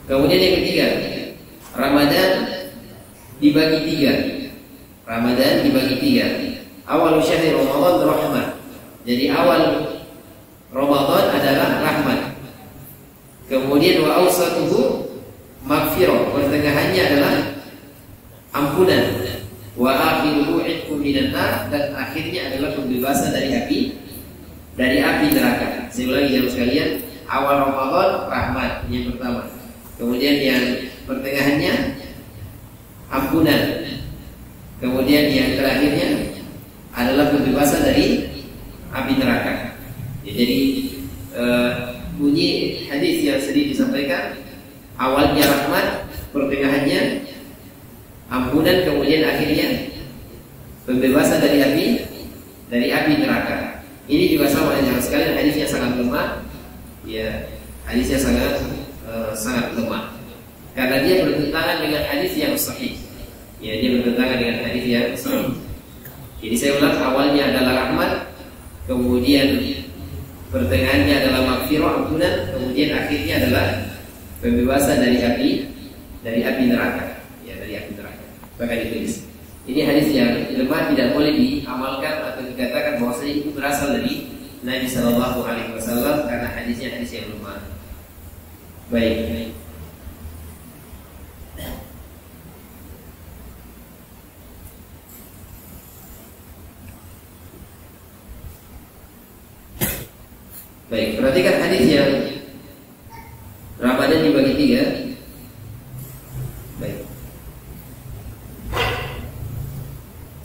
Kemudian yang ketiga, Ramadan dibagi tiga. Ramadan dibagi tiga. Awal syahri Ramadan rahmat. Jadi awal Ramadan adalah rahmat. Kemudian wa awsatuhu maghfirah, pertengahannya adalah ampunan. Wa akhiruhu itqun minan nar, dan akhirnya adalah pembebasan dari api neraka. Saya ulangi jamaah sekalian, awal Ramadan rahmat yang pertama. Kemudian yang pertengahannya ampunan. Kemudian yang terakhirnya adalah pembebasan dari api neraka. Ya, jadi bunyi hadis yang sedih disampaikan, awalnya rahmat, pertengahannya ampunan, kemudian akhirnya pembebasan dari api neraka. Ini juga sama dengan sekalian, hadisnya sangat lemah. Ya, hadisnya sangat lemah karena dia bertentangan dengan hadis yang sahih. Ya, dia bertentangan dengan hadis yang sahih. Jadi saya ulang, awalnya adalah rahmat, kemudian pertengahannya adalah maghfirah, ampunan, kemudian akhirnya adalah pembebasan dari api neraka. Ya, dari api neraka. Maka ditulis. Ini hadis yang lemah, tidak boleh diamalkan atau dikatakan bahwasanya itu berasal dari Nabi Shallallahu Alaihi Wasallam karena hadisnya hadis yang lemah. Baik. Baik, perhatikan hadis yang Ramadan dibagi tiga. Baik.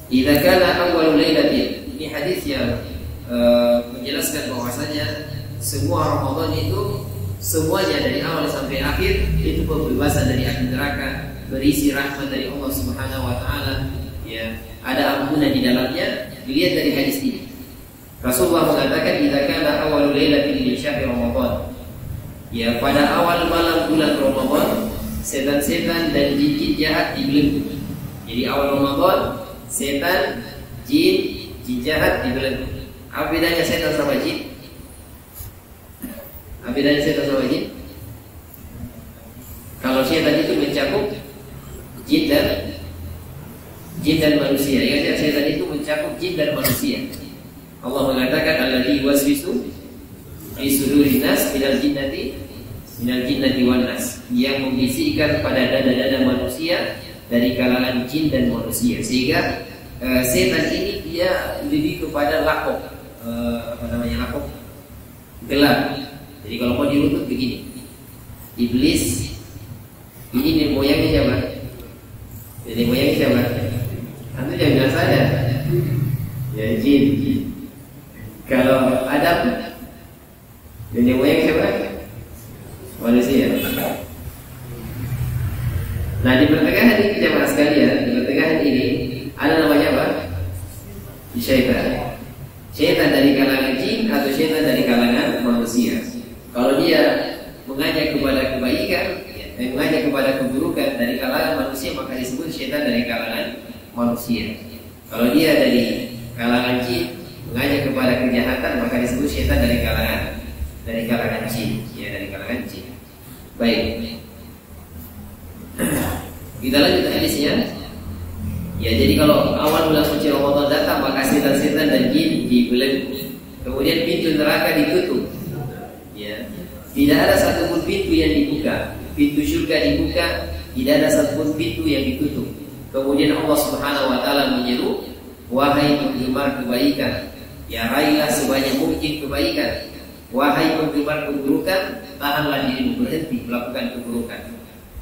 Idza kana awwalul lailatin. Ini hadis yang menjelaskan bahwasanya semua Ramadan itu semuanya dari awal sampai akhir itu pembebasan dari api neraka, berisi rahmat dari Allah Subhanahu wa taala, ya, ada ampunan di dalamnya. Dilihat dari hadis ini. Rasulullah mengatakan idza kana awwalul lailatin min syahri Ramadan. Ya, pada awal malam bulan Ramadan, setan-setan dan jin-jin jahat dibelenggu. Jadi awal Ramadan, setan, jin jahat dibelenggu. Apa bedanya setan sama jin? Apa bedanya setan sama jin? Kalau setan itu mencakup jin dan manusia. Ya, setan itu mencakup jin dan manusia. Allah mengatakan alladzi yuwaswisu fi sudurin nas minal jinnati wan nas, yang membisikkan pada dada-dada manusia dari kalangan jin dan manusia. Sehingga setan ini dia lebih kepada lakop, lakop gelap. Jadi kalau mau dirunut begini, iblis ini moyangnya siapa? Jadi moyangnya siapa? Antum jangan bilang saya. Ya, jin. Kalau Adam, jadi moyang siapa? Manusia. Nah, di pertengahan ini jemaah sekalian, di pertengahan ini ada namanya apa? Syaitan. Syaitan dari kalangan jin atau syaitan dari kalangan manusia. Kalau dia mengajak kepada kebaikan, mengajak kepada keburukan dari kalangan manusia, maka disebut syaitan dari kalangan manusia. Kalau dia dari kalangan jin, mengajak kepada kejahatan, maka disebut syaitan dari kalangan jin. Ya, dari kalangan jin. Baik. Kita lanjut hadisnya. Ya, jadi kalau awal bulan suci Ramadan datang, maka setan-setan dan jin dibelenggu. Kemudian pintu neraka ditutup. Ya, tidak ada satupun pintu yang dibuka. Pintu surga dibuka, tidak ada satupun pintu yang ditutup. Kemudian Allah Subhanahu wa taala menyeru, wahai penggemar kebaikan, ya raihlah sebanyak mungkin kebaikan. Wahai penggemar keburukan, tahanlah dirimu berhenti melakukan keburukan.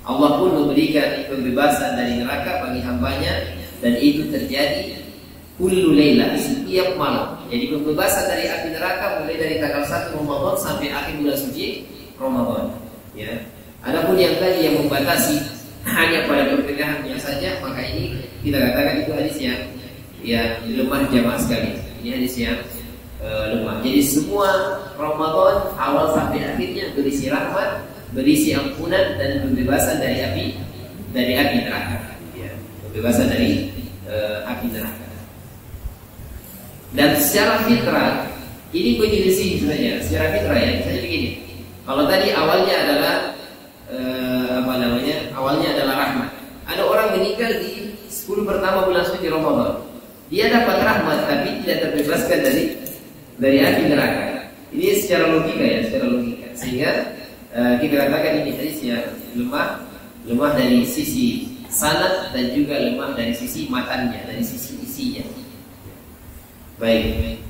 Allah pun memberikan pembebasan dari neraka bagi hambanya, dan itu terjadi kullu laila, setiap malam. Jadi pembebasan dari api neraka mulai dari tanggal 1 Ramadan sampai akhir bulan suci Ramadan. Ya. Adapun yang tadi yang membatasi hanya pada pertengahannya saja, maka ini kita katakan itu hadis yang lemah jamaah sekali. Ini hadis yang lemah. Jadi semua Ramadan awal sampai akhirnya berisi rahmat, berisi ampunan dan pembebasan dari api neraka. Ya, pembebasan dari api neraka. Dan secara fitrah ini penyelisih sebenarnya. Secara fitrah ya, misalnya begini. Kalau tadi awalnya adalah suci Ramadan. Dia dapat rahmat tapi tidak terbebaskan dari api neraka. Ini secara logika ya, secara logika. Sehingga kita katakan ini hadis yang lemah dari sisi sanad dan juga lemah dari sisi matanya, dari sisi isinya. Baik.